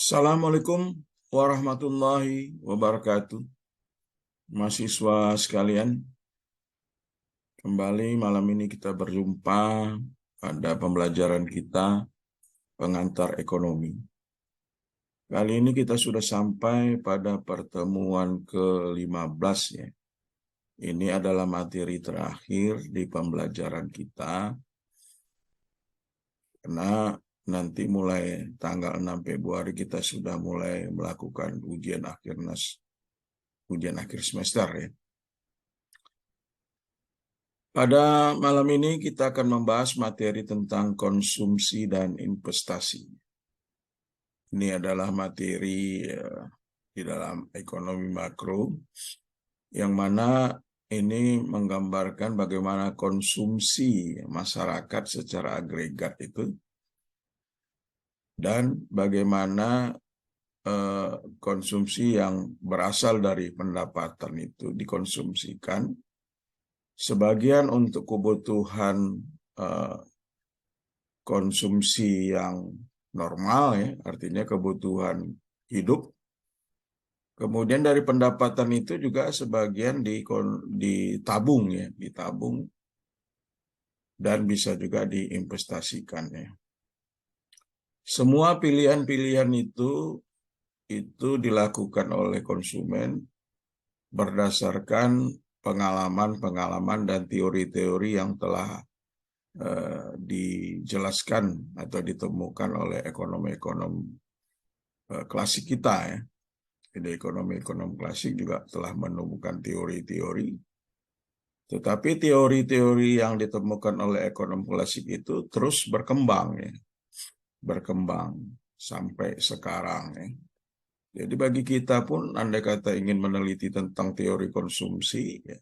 Assalamualaikum warahmatullahi wabarakatuh. Mahasiswa sekalian, kembali malam ini kita berjumpa pada pembelajaran kita pengantar ekonomi. Kali ini kita sudah sampai pada pertemuan ke-15 ya. Ini adalah materi terakhir di pembelajaran kita. Karena nanti mulai tanggal 6 Februari kita sudah mulai melakukan ujian akhir semester ya. Pada malam ini kita akan membahas materi tentang konsumsi dan investasi. Ini adalah materi di dalam ekonomi makro, yang mana ini menggambarkan bagaimana konsumsi masyarakat secara agregat itu, dan bagaimana konsumsi yang berasal dari pendapatan itu dikonsumsikan. Sebagian untuk kebutuhan konsumsi yang normal ya, artinya kebutuhan hidup. Kemudian dari pendapatan itu juga sebagian ditabung ya, ditabung dan bisa juga diinvestasikan ya. Semua pilihan-pilihan itu dilakukan oleh konsumen berdasarkan pengalaman-pengalaman dan teori-teori yang telah dijelaskan atau ditemukan oleh ekonom-ekonom klasik kita ya. Jadi ekonom-ekonom klasik juga telah menemukan teori-teori. Tetapi teori-teori yang ditemukan oleh ekonom klasik itu terus berkembang ya. Berkembang sampai sekarang ya. Jadi bagi kita pun andai kata ingin meneliti tentang teori konsumsi ya,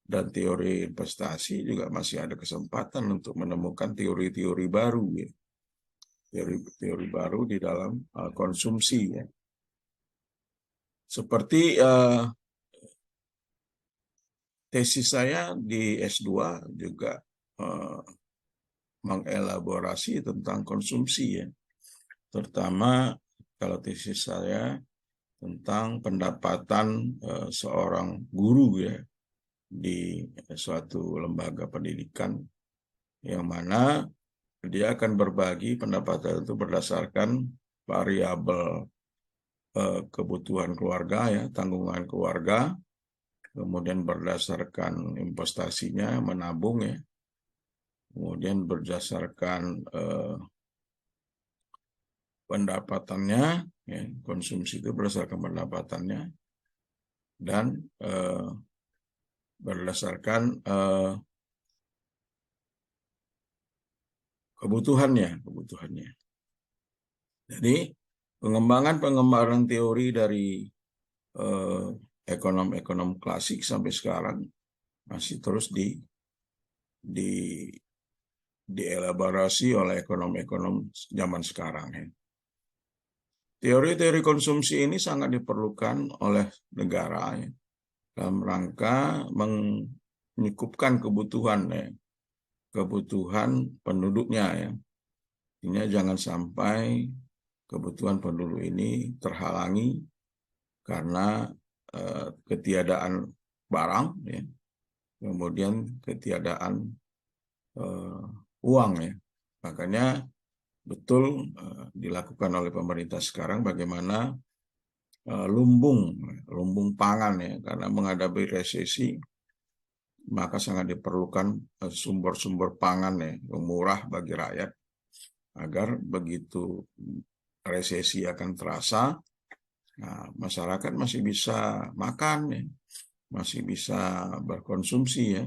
dan teori investasi juga masih ada kesempatan untuk menemukan teori-teori baru ya. Teori-teori baru di dalam konsumsi ya. Seperti tesis saya di S2 juga mengelaborasi tentang konsumsi ya. Terutama kalau tesis saya tentang pendapatan seorang guru ya di suatu lembaga pendidikan, yang mana dia akan berbagi pendapatan itu berdasarkan variabel kebutuhan keluarga ya, tanggungan keluarga, kemudian berdasarkan investasinya, menabung ya, kemudian berdasarkan pendapatannya ya, konsumsi itu berdasarkan pendapatannya, dan berdasarkan kebutuhannya. Jadi pengembangan teori dari ekonom-ekonom klasik sampai sekarang masih terus dielaborasi oleh ekonom-ekonom zaman sekarang ya. Teori-teori konsumsi ini sangat diperlukan oleh negara ya, dalam rangka menyukupkan kebutuhan ya, kebutuhan penduduknya ya. Ini jangan sampai kebutuhan penduduk ini terhalangi karena ketiadaan barang ya, kemudian ketiadaan uang ya. Makanya betul dilakukan oleh pemerintah sekarang bagaimana lumbung pangan ya, karena menghadapi resesi maka sangat diperlukan sumber-sumber pangan ya, yang murah bagi rakyat, agar begitu resesi akan terasa, nah, masyarakat masih bisa makan ya, masih bisa berkonsumsi ya,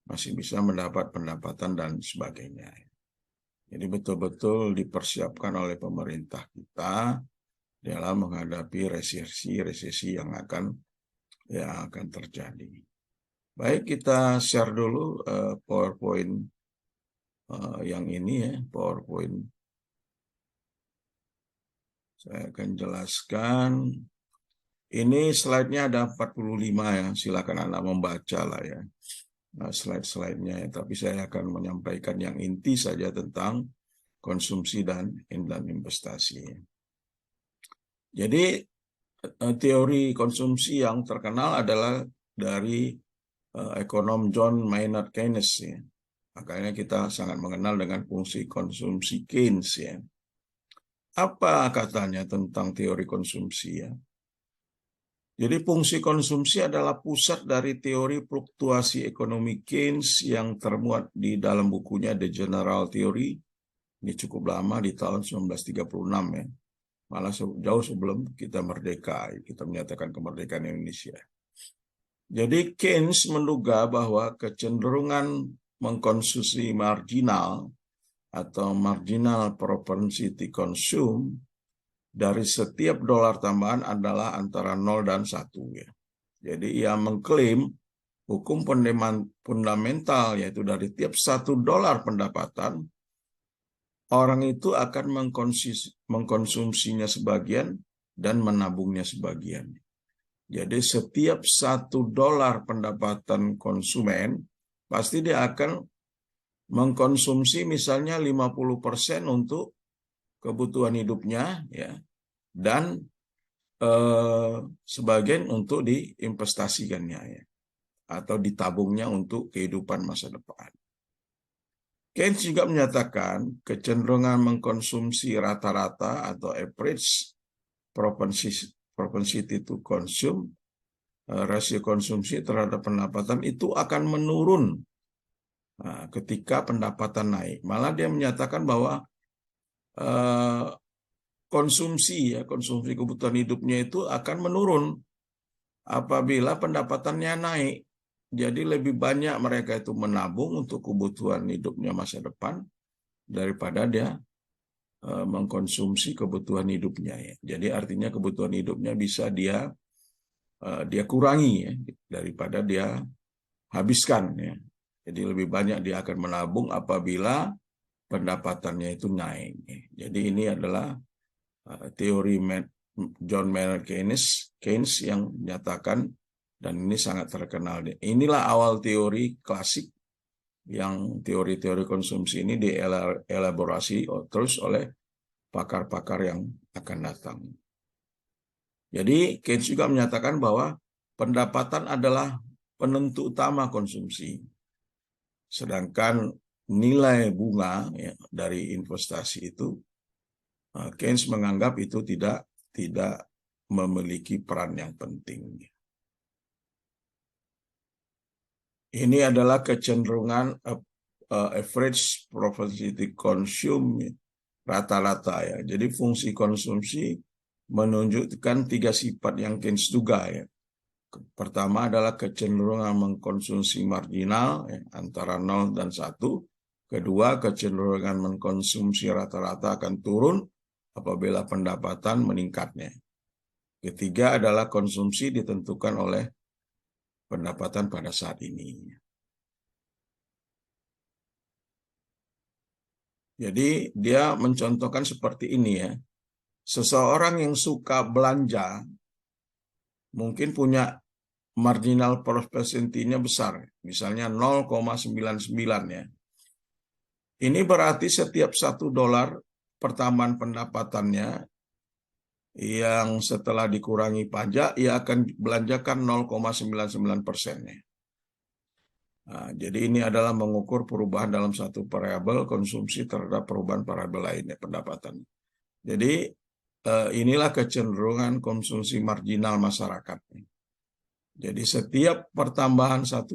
masih bisa mendapat pendapatan dan sebagainya. Jadi betul-betul dipersiapkan oleh pemerintah kita dalam menghadapi resesi yang akan terjadi. Baik, kita share dulu PowerPoint yang ini ya, PowerPoint. Saya akan jelaskan. Ini slide-nya ada 45 ya, silakan Anda membaca lah ya. Slide-slide-nya ya. Tapi saya akan menyampaikan yang inti saja tentang konsumsi dan investasi. Jadi teori konsumsi yang terkenal adalah dari ekonom John Maynard Keynes ya. Makanya kita sangat mengenal dengan fungsi konsumsi Keynes ya. Apa katanya tentang teori konsumsi ya? Jadi fungsi konsumsi adalah pusat dari teori fluktuasi ekonomi Keynes yang termuat di dalam bukunya The General Theory. Ini cukup lama, di tahun 1936 ya. Malah jauh sebelum kita merdeka, kita menyatakan kemerdekaan Indonesia. Jadi Keynes menduga bahwa kecenderungan mengkonsumsi marginal atau marginal propensity consume dari setiap dolar tambahan adalah antara 0 dan 1 ya. Jadi ia mengklaim hukum fundamental, yaitu dari tiap $1 pendapatan orang itu akan mengkonsumsinya sebagian dan menabungnya sebagian. Jadi setiap $1 pendapatan konsumen pasti dia akan mengkonsumsi misalnya 50% untuk kebutuhan hidupnya ya, dan sebagian untuk diinvestasikannya ya, atau ditabungnya untuk kehidupan masa depan. Keynes juga menyatakan kecenderungan mengkonsumsi rata-rata atau average propensity to consume, rasio konsumsi terhadap pendapatan itu akan menurun ketika pendapatan naik. Malah dia menyatakan bahwa konsumsi kebutuhan hidupnya itu akan menurun apabila pendapatannya naik. Jadi lebih banyak mereka itu menabung untuk kebutuhan hidupnya masa depan daripada dia mengkonsumsi kebutuhan hidupnya ya. Jadi artinya kebutuhan hidupnya bisa dia kurangi ya, daripada dia habiskan ya. Jadi lebih banyak dia akan menabung apabila pendapatannya itu naik ya. Jadi ini adalah teori John Maynard Keynes yang menyatakan, dan ini sangat terkenal. Inilah awal teori klasik yang teori-teori konsumsi ini dielaborasi terus oleh pakar-pakar yang akan datang. Jadi Keynes juga menyatakan bahwa pendapatan adalah penentu utama konsumsi. Sedangkan nilai bunga ya, dari investasi itu, Keynes menganggap itu tidak memiliki peran yang penting. Ini adalah kecenderungan average propensity consume rata-rata ya. Jadi fungsi konsumsi menunjukkan 3 sifat yang Keynes duga ya. Pertama adalah kecenderungan mengkonsumsi marginal ya, antara 0 dan 1. Kedua, kecenderungan mengkonsumsi rata-rata akan turun apabila pendapatan meningkatnya. Ketiga adalah konsumsi ditentukan oleh pendapatan pada saat ini. Jadi dia mencontohkan seperti ini ya. Seseorang yang suka belanja mungkin punya marginal propensity-nya besar, misalnya 0,99 ya. Ini berarti setiap $1 pertambahan pendapatannya yang setelah dikurangi pajak, ia akan belanjakan 0,99%. Nah, jadi ini adalah mengukur perubahan dalam satu variabel konsumsi terhadap perubahan variabel lainnya pendapatan. Jadi inilah kecenderungan konsumsi marginal masyarakat. Jadi setiap pertambahan $1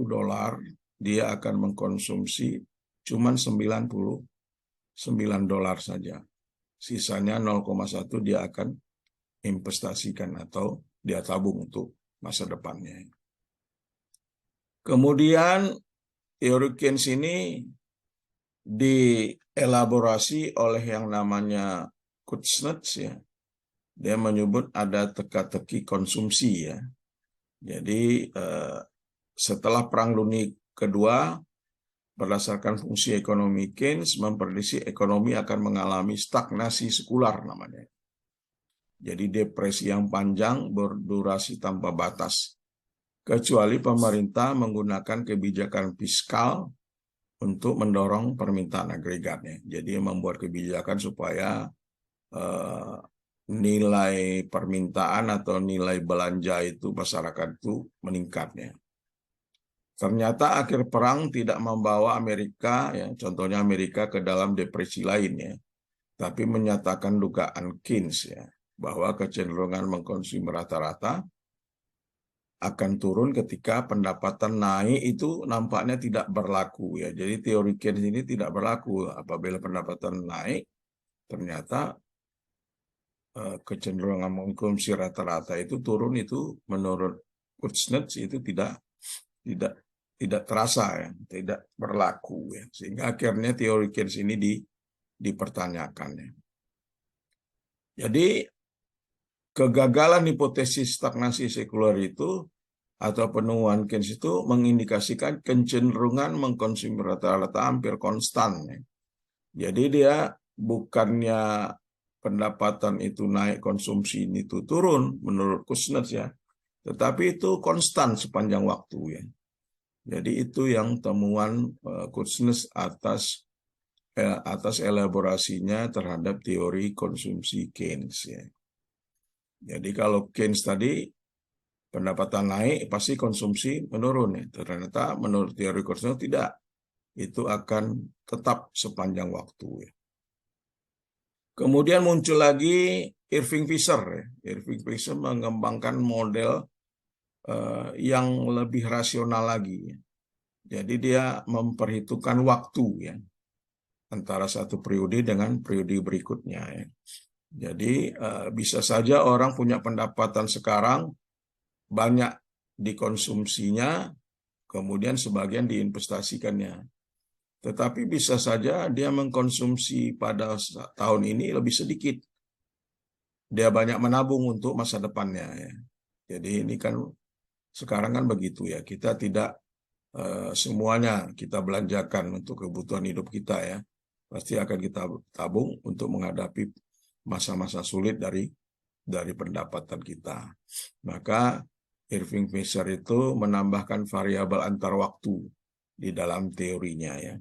dia akan mengkonsumsi cuma $99 saja. Sisanya 0,1 dia akan investasikan atau dia tabung untuk masa depannya. Kemudian teori Keynes ini dielaborasi oleh yang namanya Kuznets ya. Dia menyebut ada teka-teki konsumsi ya. Jadi setelah Perang Dunia Kedua, berdasarkan fungsi ekonomi Keynes memprediksi ekonomi akan mengalami stagnasi sekular namanya. Jadi depresi yang panjang berdurasi tanpa batas, kecuali pemerintah menggunakan kebijakan fiskal untuk mendorong permintaan agregatnya. Jadi membuat kebijakan supaya nilai permintaan atau nilai belanja itu masyarakat itu meningkatnya. Ternyata akhir perang tidak membawa Amerika, ya, contohnya Amerika ke dalam depresi lainnya, tapi menyatakan dugaan Keynes ya, bahwa kecenderungan mengkonsumsi rata-rata akan turun ketika pendapatan naik itu nampaknya tidak berlaku ya. Jadi teori Keynes ini tidak berlaku apabila pendapatan naik, ternyata kecenderungan mengkonsumsi rata-rata itu turun, itu menurut Kuznets itu tidak tidak terasa ya, tidak berlaku ya. Sehingga akhirnya teori Keynes ini dipertanyakan ya. Jadi kegagalan hipotesis stagnasi sekuler itu atau penemuan Keynes itu mengindikasikan kecenderungan mengkonsumsi rata-rata hampir konstan ya. Jadi dia bukannya pendapatan itu naik, konsumsi itu turun menurut Kuznets ya, tetapi itu konstan sepanjang waktu ya. Jadi itu yang temuan Kuznets atas elaborasinya terhadap teori konsumsi Keynes ya. Jadi kalau Keynes tadi pendapatan naik pasti konsumsi menurun ya. Ternyata menurut teori Kuznets tidak, itu akan tetap sepanjang waktu ya. Kemudian muncul lagi Irving Fisher ya. Irving Fisher mengembangkan model yang lebih rasional lagi ya. Jadi dia memperhitungkan waktu ya antara satu periode dengan periode berikutnya ya. Jadi bisa saja orang punya pendapatan sekarang banyak dikonsumsinya, kemudian sebagian diinvestasikannya. Tetapi bisa saja dia mengkonsumsi pada tahun ini lebih sedikit. Dia banyak menabung untuk masa depannya ya. Jadi ini kan sekarang kan begitu ya. Kita tidak semuanya kita belanjakan untuk kebutuhan hidup kita ya. Pasti akan kita tabung untuk menghadapi masa-masa sulit dari pendapatan kita. Maka Irving Fisher itu menambahkan variabel antar waktu di dalam teorinya ya.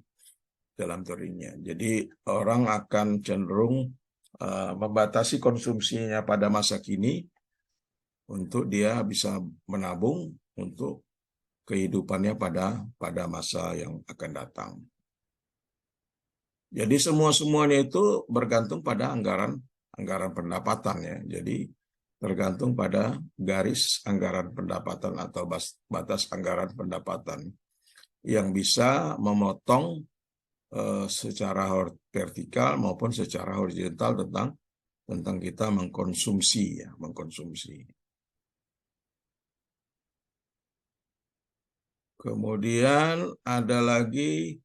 Dalam teorinya. Jadi orang akan cenderung membatasi konsumsinya pada masa kini untuk dia bisa menabung untuk kehidupannya pada masa yang akan datang. Jadi semuanya itu bergantung pada anggaran pendapatan ya. Jadi tergantung pada garis anggaran pendapatan atau batas anggaran pendapatan yang bisa memotong secara vertikal maupun secara horizontal tentang kita mengkonsumsi ya, mengkonsumsi. Kemudian ada lagi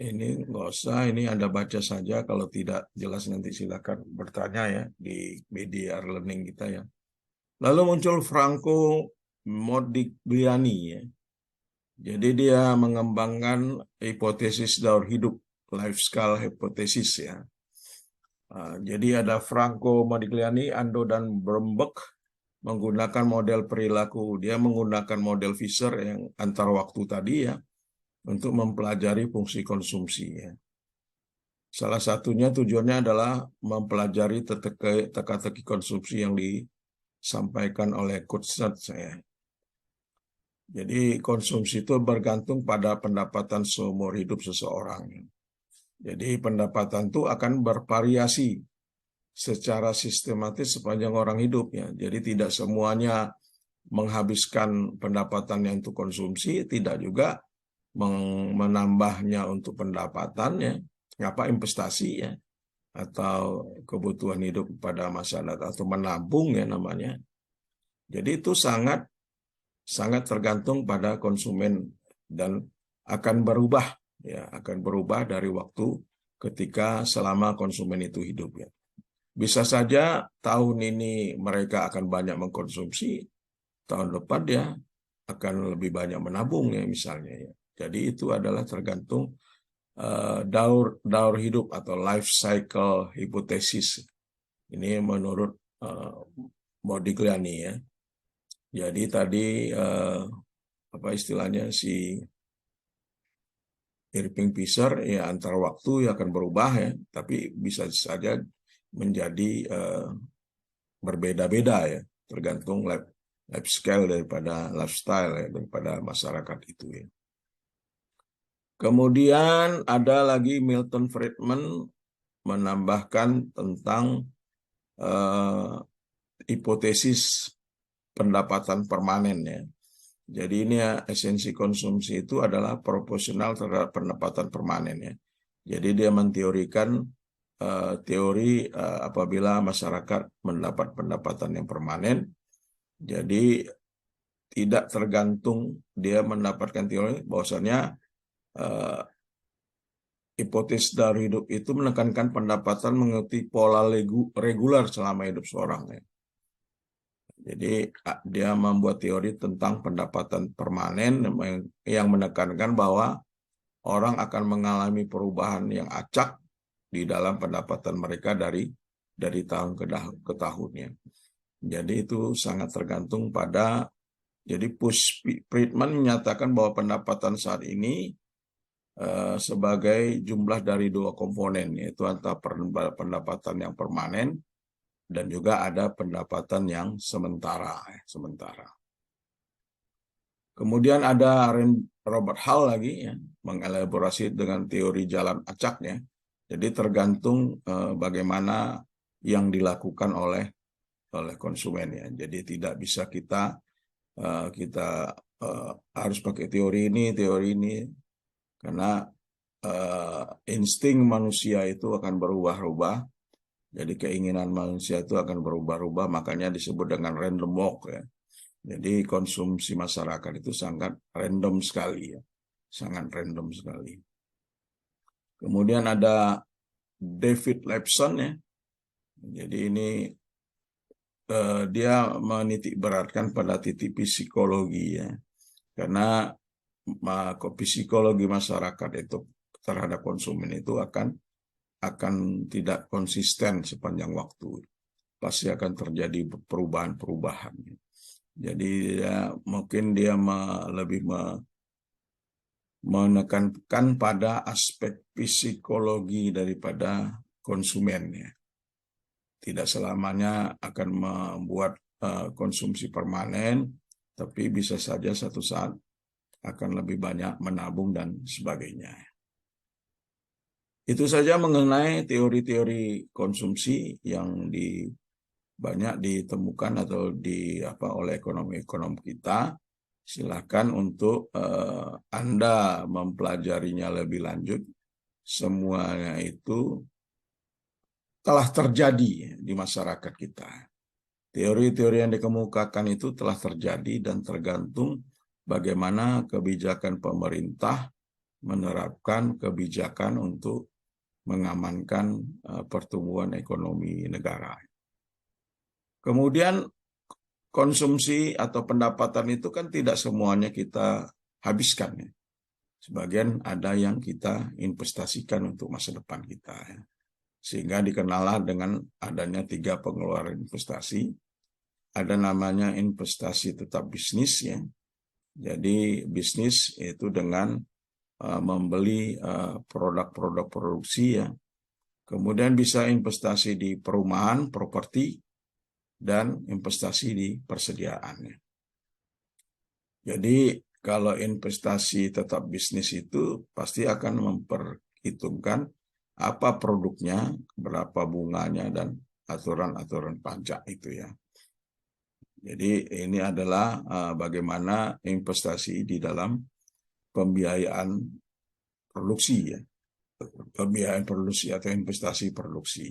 ini nggak usah, ini Anda baca saja, kalau tidak jelas nanti silakan bertanya ya di media learning kita ya. Lalu muncul Franco Modigliani ya. Jadi dia mengembangkan hipotesis daur hidup, life scale hypothesis ya. Jadi ada Franco Modigliani, Ando dan Bromberg menggunakan model perilaku. Dia menggunakan model Fisher yang antar waktu tadi ya untuk mempelajari fungsi konsumsi ya. Salah satunya tujuannya adalah mempelajari teka-teki konsumsi yang disampaikan oleh Kuznets ya. Jadi konsumsi itu bergantung pada pendapatan seumur hidup seseorang. Jadi pendapatan itu akan bervariasi secara sistematis sepanjang orang hidupnya. Jadi tidak semuanya menghabiskan pendapatannya untuk konsumsi, tidak juga menambahnya untuk pendapatannya, investasi ya, atau kebutuhan hidup pada masa datang atau menabung ya namanya. Jadi itu sangat tergantung pada konsumen dan akan berubah ya, akan berubah dari waktu ketika selama konsumen itu hidup ya. Bisa saja tahun ini mereka akan banyak mengkonsumsi, tahun depan dia akan lebih banyak menabung ya misalnya ya. Jadi itu adalah tergantung daur hidup atau life cycle hypothesis. Ini menurut Modigliani ya. Jadi tadi apa istilahnya Irving Fisher ya antar waktu ya akan berubah ya, tapi bisa saja menjadi berbeda-beda ya, tergantung life scale daripada lifestyle ya, daripada masyarakat itu ya. Kemudian ada lagi Milton Friedman menambahkan tentang hipotesis pendapatan permanen ya. Jadi ini ya, esensi konsumsi itu adalah proporsional terhadap pendapatan permanen ya. Jadi dia menteorikan teori apabila masyarakat mendapat pendapatan yang permanen, jadi tidak tergantung dia mendapatkan teori bahwasannya hipotesis dari hidup itu menekankan pendapatan mengikuti pola reguler selama hidup seorang ya. Jadi dia membuat teori tentang pendapatan permanen yang menekankan bahwa orang akan mengalami perubahan yang acak di dalam pendapatan mereka dari tahun ke tahunnya. Jadi itu sangat tergantung pada, jadi Friedman menyatakan bahwa pendapatan saat ini sebagai jumlah dari dua komponen, yaitu antara pendapatan yang permanen dan juga ada pendapatan yang sementara. Kemudian ada Robert Hall lagi ya, mengelaborasi dengan teori jalan acaknya. Jadi tergantung bagaimana yang dilakukan oleh konsumen ya. Jadi tidak bisa kita harus pakai teori ini karena insting manusia itu akan berubah-ubah. Jadi keinginan manusia itu akan berubah-ubah, makanya disebut dengan random walk ya. Jadi konsumsi masyarakat itu sangat random sekali ya, sangat random sekali. Kemudian ada David Levson ya. Jadi ini dia menitik beratkan pada titik psikologi ya, karena psikologi masyarakat itu terhadap konsumen itu akan tidak konsisten sepanjang waktu. Pasti akan terjadi perubahan-perubahan. Jadi ya, mungkin dia lebih menekankan pada aspek psikologi daripada konsumennya. Tidak selamanya akan membuat konsumsi permanen, tapi bisa saja satu saat akan lebih banyak menabung dan sebagainya. Itu saja mengenai teori-teori konsumsi yang banyak ditemukan atau oleh ekonom-ekonom kita. Silakan untuk Anda mempelajarinya lebih lanjut. Semuanya itu telah terjadi di masyarakat kita. Teori-teori yang dikemukakan itu telah terjadi dan tergantung bagaimana kebijakan pemerintah menerapkan kebijakan untuk mengamankan pertumbuhan ekonomi negara. Kemudian konsumsi atau pendapatan itu kan tidak semuanya kita habiskan ya. Sebagian ada yang kita investasikan untuk masa depan kita ya. Sehingga dikenallah dengan adanya 3 pengeluaran investasi. Ada namanya investasi tetap bisnis ya. Jadi bisnis itu dengan membeli produk-produk produksi ya. Kemudian bisa investasi di perumahan, properti, dan investasi di persediaannya. Jadi kalau investasi tetap bisnis itu pasti akan memperhitungkan apa produknya, berapa bunganya, dan aturan-aturan pajak itu ya. Jadi ini adalah bagaimana investasi di dalam pembiayaan produksi ya. Pembiayaan produksi atau investasi produksi.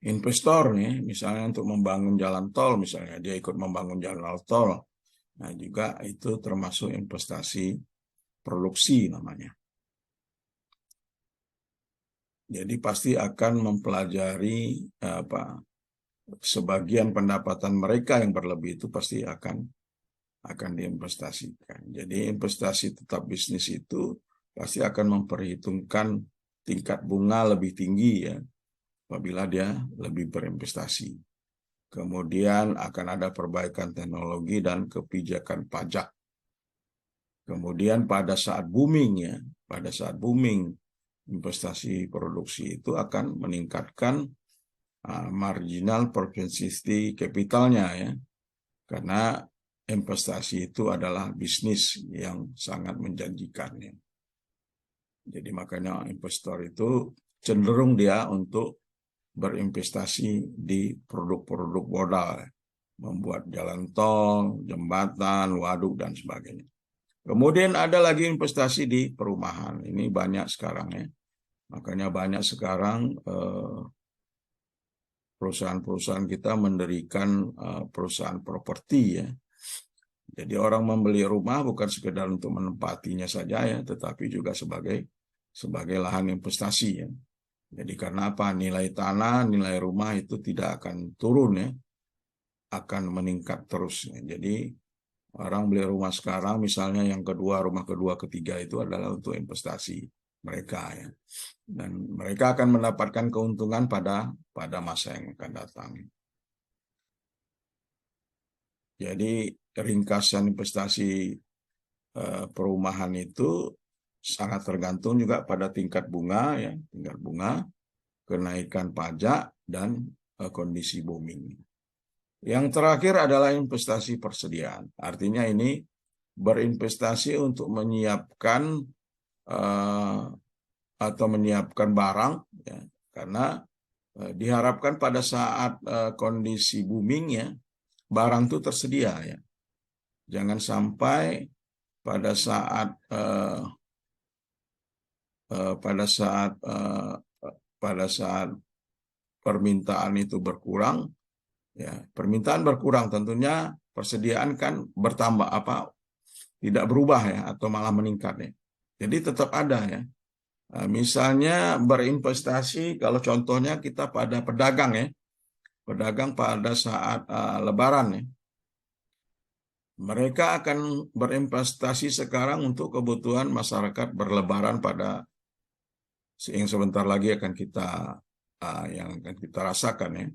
Investor nih, misalnya untuk membangun jalan tol, misalnya dia ikut membangun jalan tol, nah juga itu termasuk investasi produksi namanya. Jadi pasti akan mempelajari sebagian pendapatan mereka yang berlebih itu pasti akan diinvestasikan. Jadi investasi tetap bisnis itu pasti akan memperhitungkan tingkat bunga lebih tinggi ya apabila dia lebih berinvestasi. Kemudian akan ada perbaikan teknologi dan kebijakan pajak. Kemudian pada saat booming ya, pada saat booming investasi produksi itu akan meningkatkan marginal propensity capitalnya ya, karena investasi itu adalah bisnis yang sangat menjanjikan ya. Jadi makanya investor itu cenderung dia untuk berinvestasi di produk-produk modal, membuat jalan tol, jembatan, waduk, dan sebagainya. Kemudian ada lagi investasi di perumahan. Ini banyak sekarang ya. Makanya banyak sekarang perusahaan-perusahaan kita mendirikan perusahaan properti ya. Jadi orang membeli rumah bukan sekedar untuk menempatinya saja ya, tetapi juga sebagai lahan investasi ya. Jadi karena apa? Nilai tanah, nilai rumah itu tidak akan turun ya, akan meningkat terus ya. Jadi orang beli rumah sekarang, misalnya yang kedua, rumah kedua, ketiga itu adalah untuk investasi mereka ya. Dan mereka akan mendapatkan keuntungan pada masa yang akan datang. Jadi ringkasan investasi perumahan itu sangat tergantung juga pada tingkat bunga ya, tingkat bunga, kenaikan pajak, dan kondisi booming. Yang terakhir adalah investasi persediaan. Artinya ini berinvestasi untuk menyiapkan atau menyiapkan barang, ya, karena diharapkan pada saat kondisi booming ya, barang itu tersedia ya. Jangan sampai pada saat pada saat permintaan itu berkurang, ya, permintaan berkurang tentunya persediaan kan bertambah tidak berubah ya, atau malah meningkat ya. Jadi tetap ada ya. Misalnya berinvestasi, kalau contohnya kita pada pedagang ya, pedagang pada saat Lebaran ya, mereka akan berinvestasi sekarang untuk kebutuhan masyarakat berlebaran pada yang sebentar lagi akan kita rasakan ya.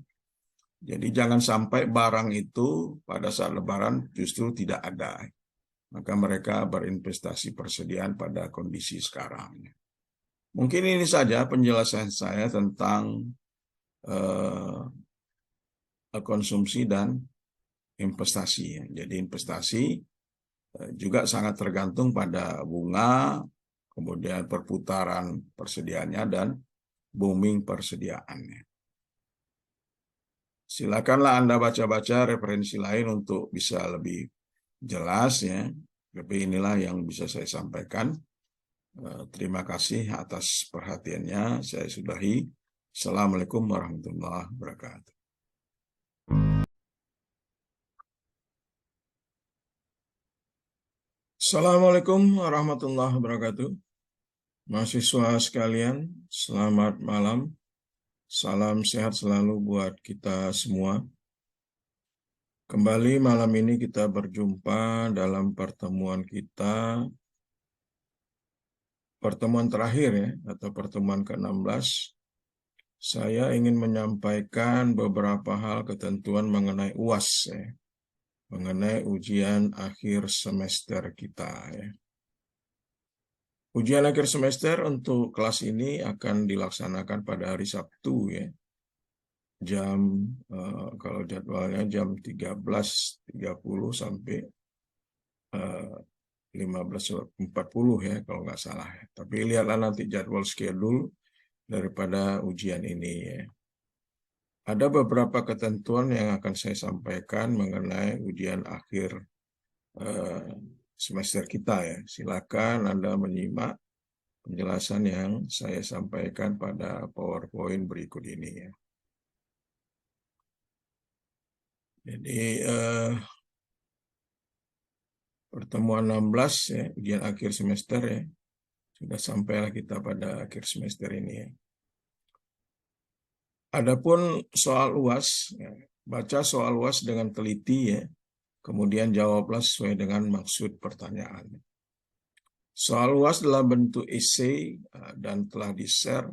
Jadi jangan sampai barang itu pada saat Lebaran justru tidak ada. Maka mereka berinvestasi persediaan pada kondisi sekarang. Mungkin ini saja penjelasan saya tentang konsumsi dan investasi. Jadi investasi juga sangat tergantung pada bunga, kemudian perputaran persediaannya, dan booming persediaannya. Silakanlah Anda baca-baca referensi lain untuk bisa lebih jelas ya. Tapi inilah yang bisa saya sampaikan. Terima kasih atas perhatiannya. Saya sudahi. Assalamualaikum warahmatullahi wabarakatuh. Assalamualaikum warahmatullahi wabarakatuh. Mahasiswa sekalian, selamat malam. Salam sehat selalu buat kita semua. Kembali malam ini kita berjumpa dalam pertemuan kita, pertemuan terakhir ya, atau pertemuan ke-16. Saya ingin menyampaikan beberapa hal ketentuan mengenai UAS ya, mengenai ujian akhir semester kita ya. Ujian akhir semester untuk kelas ini akan dilaksanakan pada hari Sabtu ya. Kalau jadwalnya jam 13.30 sampai 15.40 ya kalau nggak salah ya. Tapi lihatlah nanti jadwal schedule daripada ujian ini ya. Ada beberapa ketentuan yang akan saya sampaikan mengenai ujian akhir semester kita ya. Silakan Anda menyimak penjelasan yang saya sampaikan pada PowerPoint berikut ini ya. Jadi pertemuan 16 ya, ujian akhir semester ya. Sudah sampailah kita pada akhir semester ini ya. Adapun soal UAS, ya, baca soal UAS dengan teliti ya. Kemudian jawablah sesuai dengan maksud pertanyaan. Soal UAS dalam bentuk essay dan telah di-share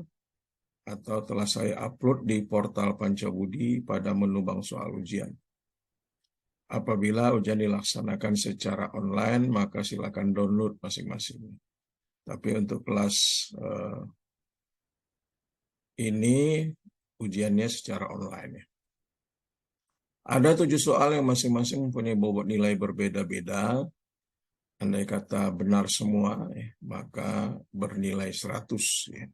atau telah saya upload di portal Pancabudi pada menu bank soal ujian. apabila ujian dilaksanakan secara online, maka silakan download masing-masing. Tapi untuk kelas ini ujiannya secara online ya. Ada 7 soal yang masing-masing mempunyai bobot nilai berbeda-beda. Andai kata benar semua, maka bernilai 100. Ya.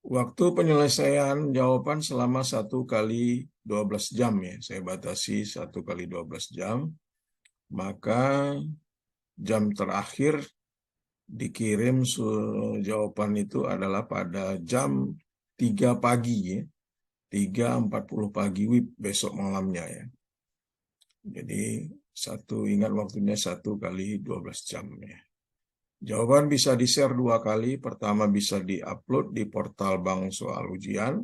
Waktu penyelesaian jawaban selama 1 kali 12 jam ya. Saya batasi 1 kali 12 jam. Maka jam terakhir dikirim jawaban itu adalah pada jam 3 pagi ya. 3.40 pagi besok malamnya ya. Jadi ingat waktunya 1 kali 12 jam ya. Jawaban bisa di-share 2 kali. Pertama bisa di-upload di portal Bank Soal Ujian.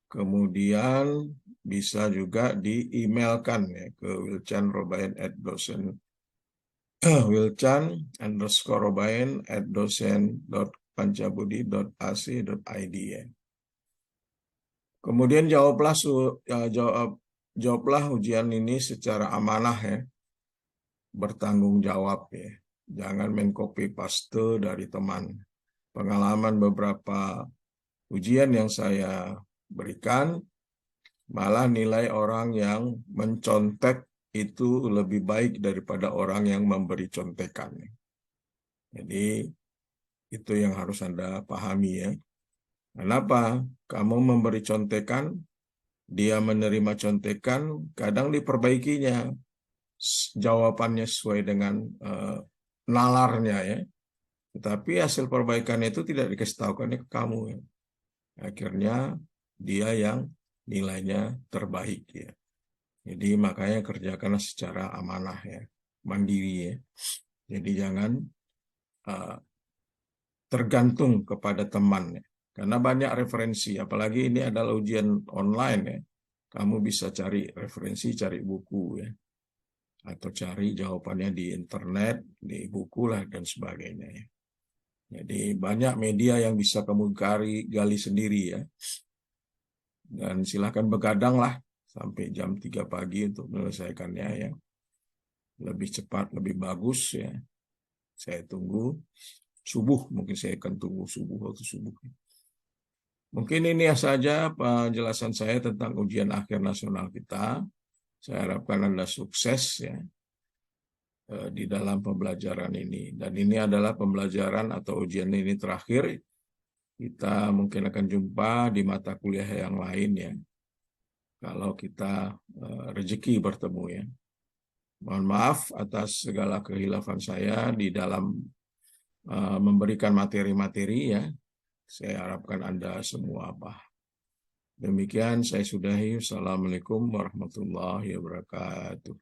Kemudian bisa juga di-emailkan ya ke wilchan_robain@dosen.pancabudi.ac.id ya. Kemudian jawablah ujian ini secara amanah ya, bertanggung jawab ya. Jangan main copy paste dari teman. Pengalaman beberapa ujian yang saya berikan, malah nilai orang yang mencontek itu lebih baik daripada orang yang memberi contekan. Jadi itu yang harus Anda pahami ya. Kenapa? Kamu memberi contekan, dia menerima contekan, kadang diperbaikinya jawabannya sesuai dengan nalarnya ya. Tetapi hasil perbaikan itu tidak dikasih tahukan ke kamu ya. Akhirnya dia yang nilainya terbaik ya. Jadi makanya kerjakanlah secara amanah ya, mandiri ya. Jadi jangan tergantung kepada teman ya. Karena banyak referensi, apalagi ini adalah ujian online ya. Kamu bisa cari referensi, cari buku ya. Atau cari jawabannya di internet, di buku lah dan sebagainya ya. Jadi banyak media yang bisa kamu gali sendiri ya. Dan silakan begadanglah sampai jam 3 pagi untuk menyelesaikannya ya. Lebih cepat, lebih bagus ya. Saya tunggu subuh, mungkin saya akan tunggu waktu subuh. Mungkin ini saja penjelasan saya tentang ujian akhir nasional kita. Saya harapkan Anda sukses ya di dalam pembelajaran ini. Dan ini adalah pembelajaran atau ujian ini terakhir. Kita mungkin akan jumpa di mata kuliah yang lain ya. Kalau kita rezeki bertemu ya. Mohon maaf atas segala kehilafan saya di dalam memberikan materi-materi ya. Saya harapkan Anda semua paham. Demikian saya sudahi. Assalamualaikum warahmatullahi wabarakatuh.